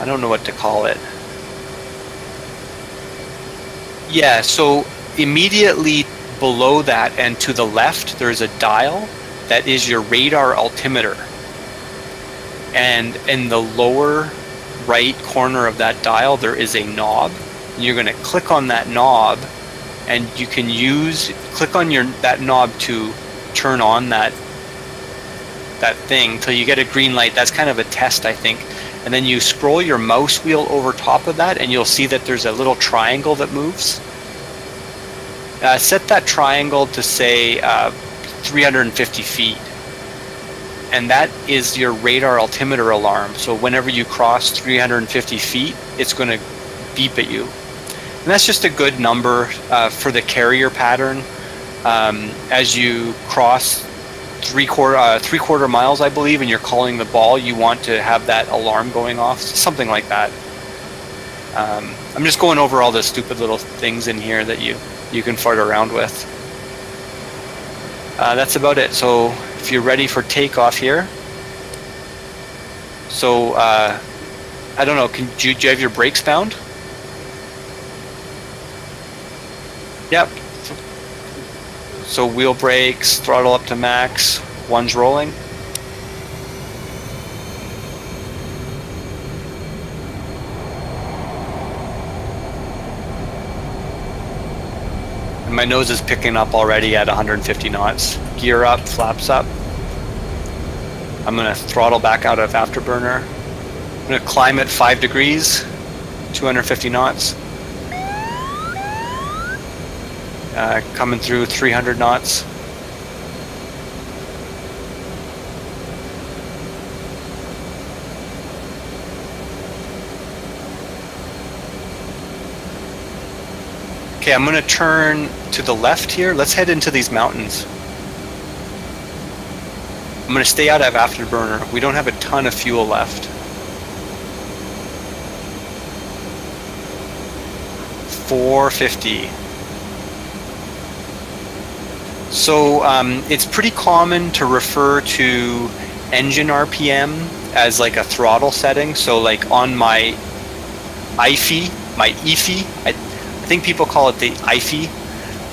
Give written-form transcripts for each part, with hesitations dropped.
don't know what to call it. Yeah, so immediately below that and to the left, there's a dial that is your radar altimeter. And in the lower right corner of that dial, there is a knob. And you're going to click on that knob, and you can click on that knob to turn on that thing till you get a green light. That's kind of a test, I think. And then you scroll your mouse wheel over top of that, and you'll see that there's a little triangle that moves. Set that triangle to say 350 feet. And that is your radar altimeter alarm. So whenever you cross 350 feet, it's going to beep at you. And that's just a good number for the carrier pattern. As you cross three-quarter miles, I believe, and you're calling the ball, you want to have that alarm going off, something like that. I'm just going over all the stupid little things in here that you can fart around with. That's about it. So if you're ready for takeoff here. So I don't know, do you have your brakes bound? Yep. So wheel brakes, throttle up to max, one's rolling. And my nose is picking up already at 150 knots. Gear up, flaps up. I'm going to throttle back out of afterburner. I'm going to climb at 5 degrees, 250 knots. Coming through 300 knots. Okay, I'm going to turn to the left here. Let's head into these mountains. I'm going to stay out of afterburner. We don't have a ton of fuel left. 450. So it's pretty common to refer to engine RPM as like a throttle setting. So like on my IFE, I think people call it the IFE,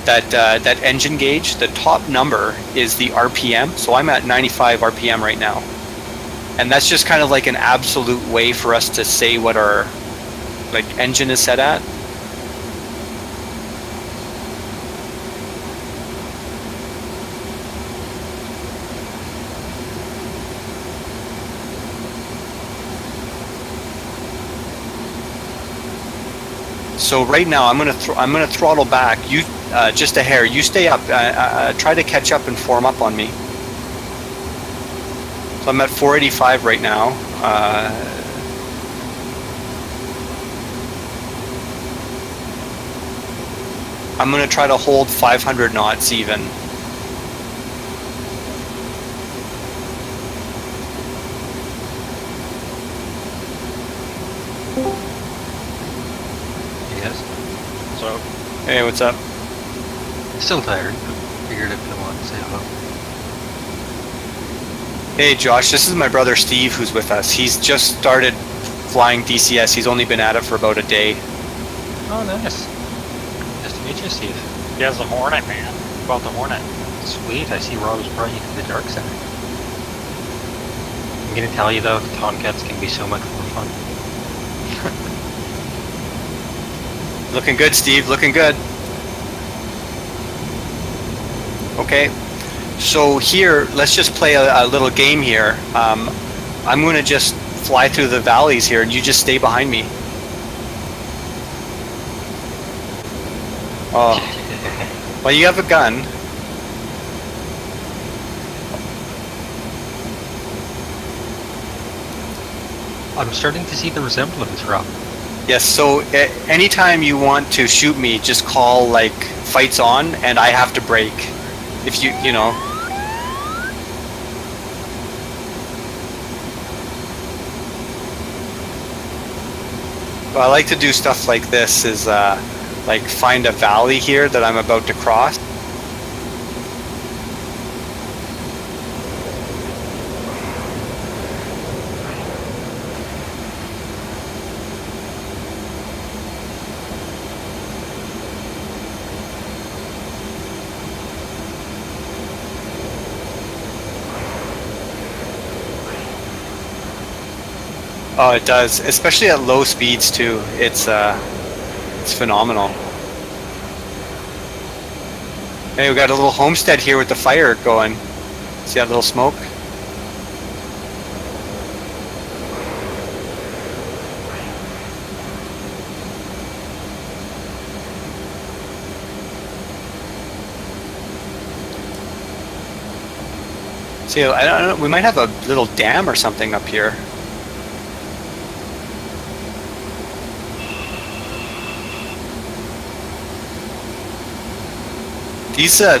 that engine gauge. The top number is the RPM. So I'm at 95 RPM right now. And that's just kind of like an absolute way for us to say what our engine is set at. So right now I'm gonna throttle back. You just a hair. You stay up. Try to catch up and form up on me. So I'm at 485 right now. I'm gonna try to hold 500 knots even. So, Hey, what's up? still tired. Figured I'd come on and say hello. Hey Josh, this is my brother Steve who's with us. He's just started flying DCS. He's only been at it for about a day. Oh, nice. Nice to meet you, Steve. He has the Hornet, man. About the Hornet. Sweet, I see Rob's brought you to the dark side. I'm gonna tell you though, Tomcats can be so much more fun. Looking good, Steve. Looking good. Okay. So here, let's just play a little game here. I'm going to just fly through the valleys here, and you just stay behind me. Oh. Well, you have a gun. I'm starting to see the resemblance, Rob. Yes, so anytime you want to shoot me, just call like fights on, and I have to break. If you know. Well, I like to do stuff like this is like find a valley here that I'm about to cross. Oh, it does, especially at low speeds too. It's phenomenal. Hey, we got a little homestead here with the fire going. See that little smoke? See, I don't know, we might have a little dam or something up here.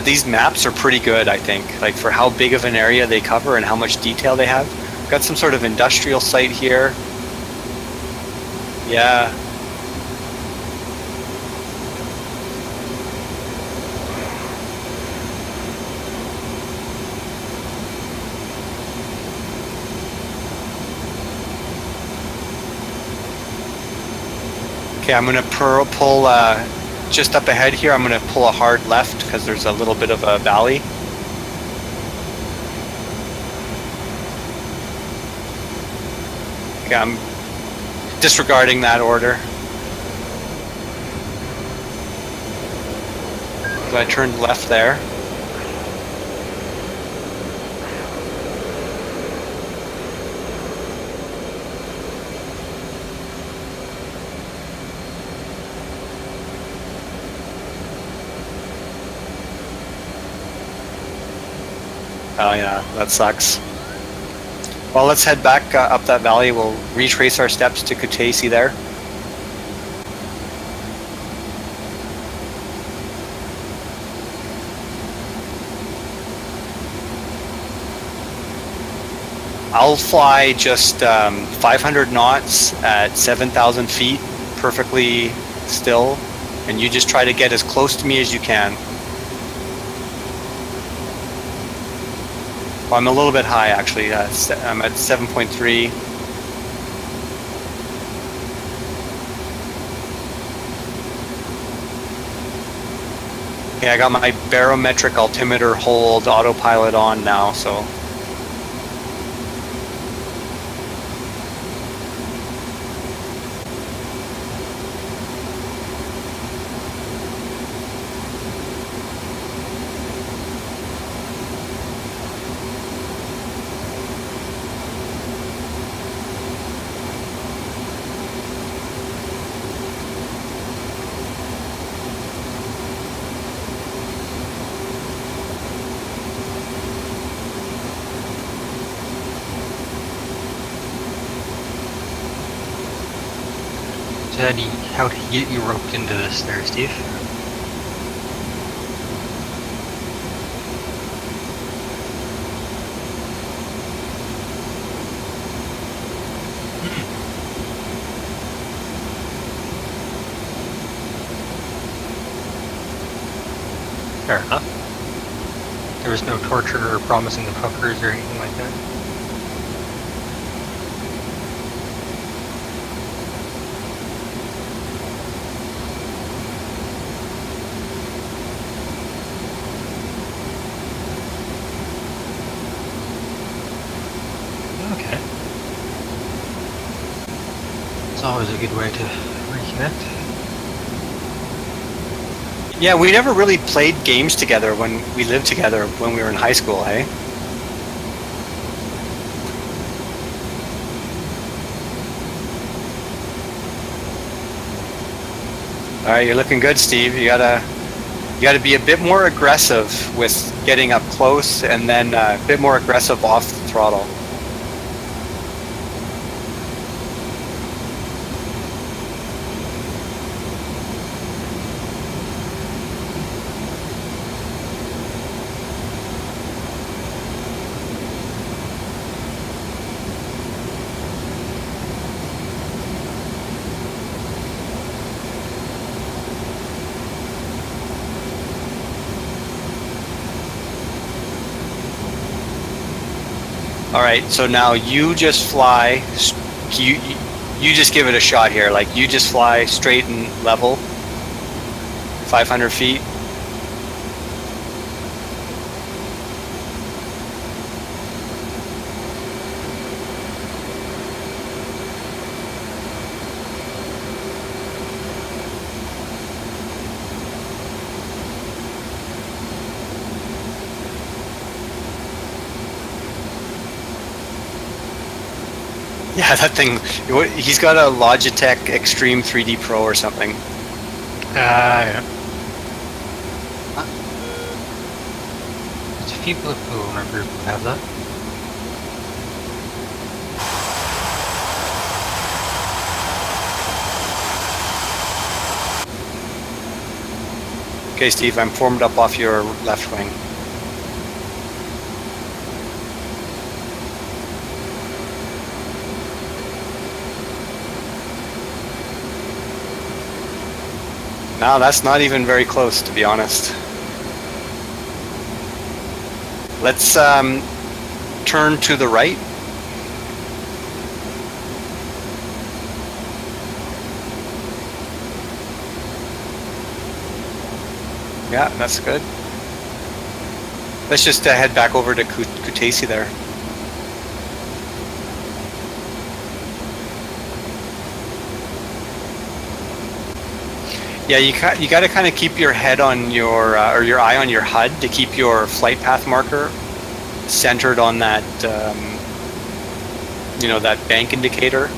These maps are pretty good, I think, like for how big of an area they cover and how much detail they have. Got some sort of industrial site here. Yeah. Okay, I'm gonna pull just up ahead here. I'm gonna pull a hard left because there's a little bit of a valley. Okay, I'm disregarding that order. So I turned left there. Oh yeah, that sucks. Well, let's head back up that valley. We'll retrace our steps to Kutaisi there. I'll fly just 500 knots at 7,000 feet, perfectly still, and you just try to get as close to me as you can. Well, I'm a little bit high actually. I'm at 7.3. Okay, I got my barometric altimeter hold autopilot on now, so. So how do you get you roped into this there, Steve? Fair enough. There was no torture or promising of hookers or anything like that? Okay. It's always a good way to reconnect. Yeah, we never really played games together when we lived together when we were in high school, hey? All right, you're looking good, Steve. You gotta be a bit more aggressive with getting up close, and then a bit more aggressive off the throttle. All right, so now you just fly. You just give it a shot here. Like you just fly straight and level, 500 feet. Yeah, that thing. He's got a Logitech Extreme 3D Pro or something. Yeah. There's a few people in our group who have that. Okay, Steve, I'm formed up off your left wing. No, that's not even very close, to be honest. Let's turn to the right. Yeah, that's good. Let's just head back over to Kutaisi there. Yeah, you got to kind of keep your head on your or your eye on your HUD to keep your flight path marker centered on that, you know, that bank indicator.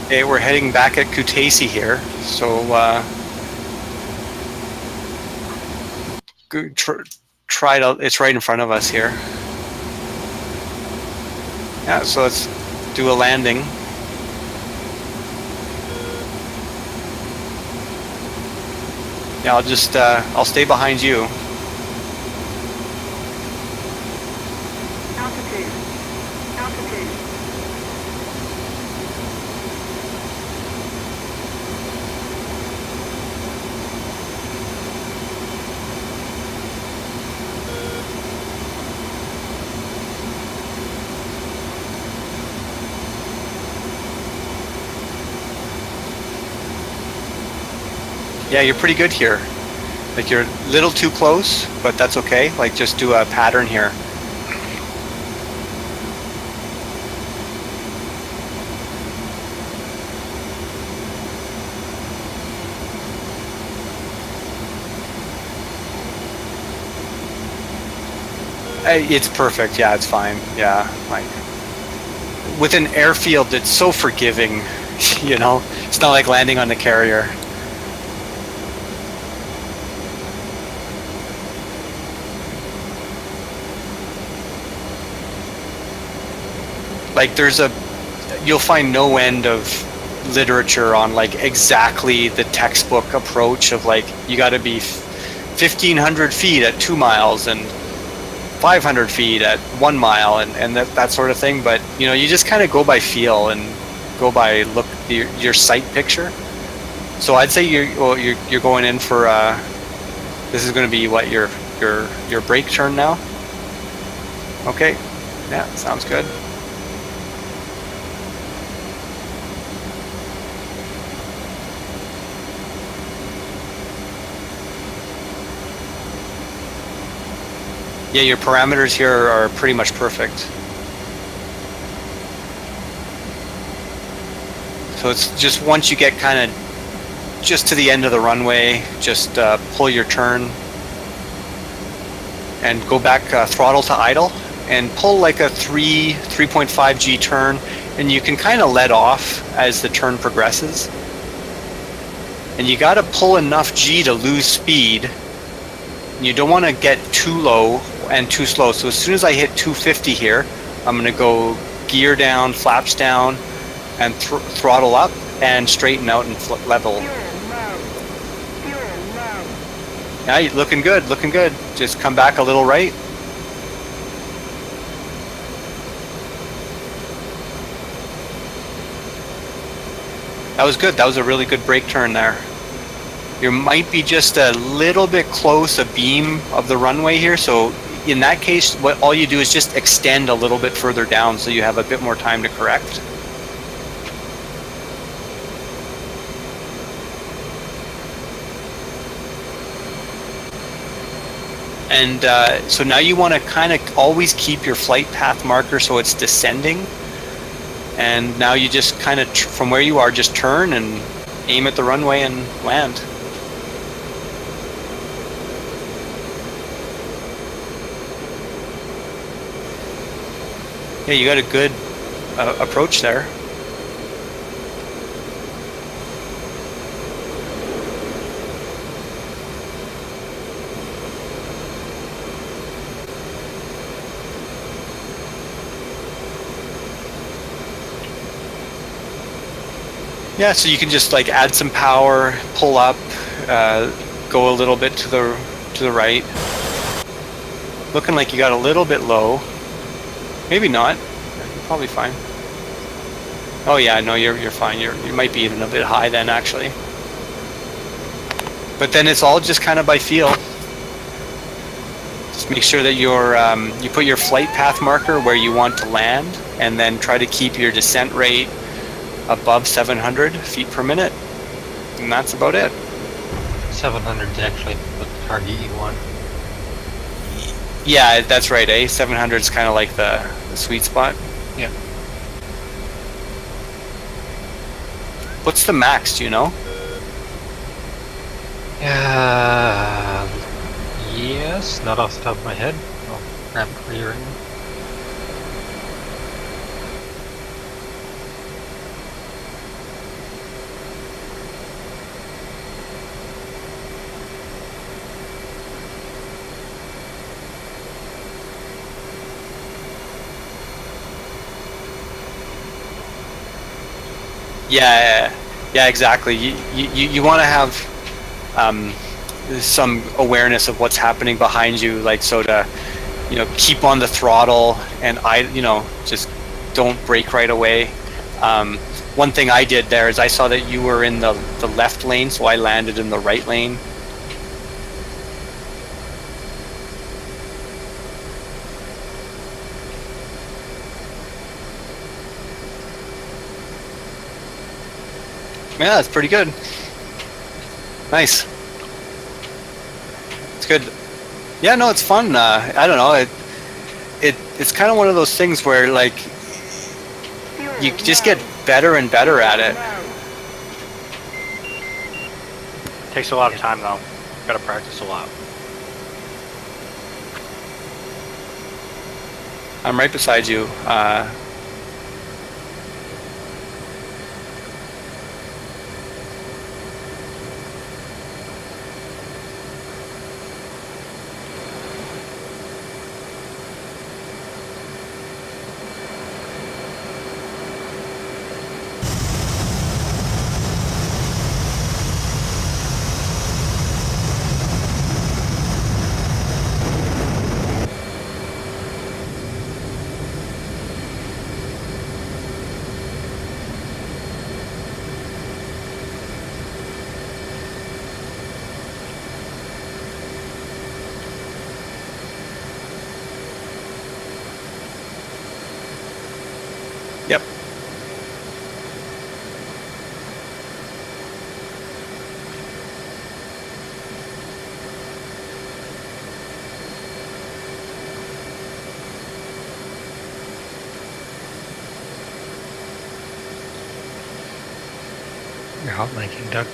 Okay, we're heading back at Kutaisi here, so try to. It's right in front of us here. Yeah, so let's do a landing. Yeah, I'll stay behind you. Altitude. Yeah, you're pretty good here. Like, you're a little too close, but that's okay. Like, just do a pattern here. It's perfect. Yeah, it's fine. Yeah, like with an airfield, it's so forgiving. You know, it's not like landing on the carrier. Like, you'll find no end of literature on like exactly the textbook approach of like you got to be 1,500 feet at 2 miles and 500 feet at 1 mile and that sort of thing. But you know, you just kind of go by feel and go by your sight picture. So I'd say you're going in for this is going to be what your brake turn now. Okay, yeah, sounds good. Yeah, your parameters here are pretty much perfect. So it's just once you get kind of just to the end of the runway, just pull your turn and go back throttle to idle and pull like a 3.5 G turn, and you can kind of let off as the turn progresses. And you got to pull enough G to lose speed. You don't want to get too low and too slow. So as soon as I hit 250 here, I'm going to go gear down, flaps down, and throttle up and straighten out and level. Yeah, looking good, looking good. Just come back a little right. That was good. That was a really good brake turn there. You might be just a little bit close abeam of the runway here, so in that case, all you do is just extend a little bit further down so you have a bit more time to correct. And so now you want to kind of always keep your flight path marker so it's descending. And now you just kind of, from where you are, just turn and aim at the runway and land. Yeah, you got a good approach there. Yeah, so you can just like add some power, pull up, go a little bit to the right. Looking like you got a little bit low. Maybe not. You're probably fine. Oh yeah, no, you're fine. You might be even a bit high then, actually. But then it's all just kind of by feel. Just make sure that you put your flight path marker where you want to land, and then try to keep your descent rate above 700 feet per minute, and that's about it. 700 is actually what the target you want. Yeah, that's right, eh? 700 is kind of like the sweet spot. Yeah. What's the max, do you know? Yes, not off the top of my head. I'll grab it for you right now. Yeah, exactly. You want to have some awareness of what's happening behind you, like, so to keep on the throttle, and just don't brake right away. One thing I did there is I saw that you were in the left lane, so I landed in the right lane. Yeah, that's pretty good. Nice. It's good. Yeah, no, it's fun. I don't know. It's kind of one of those things where, like, you just get better and better at it. Takes a lot of time though. Gotta practice a lot. I'm right beside you. Yep. You're hot miking, Doug.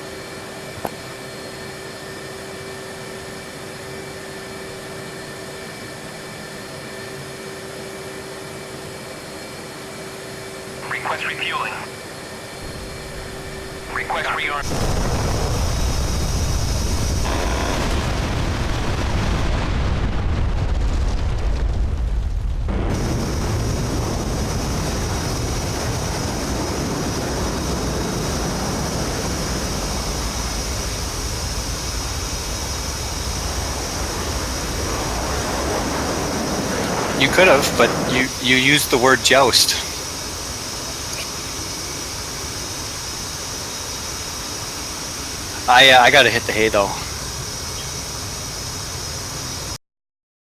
Request refueling. Request rearm. You could have, but you used the word joust. I gotta hit the hay though.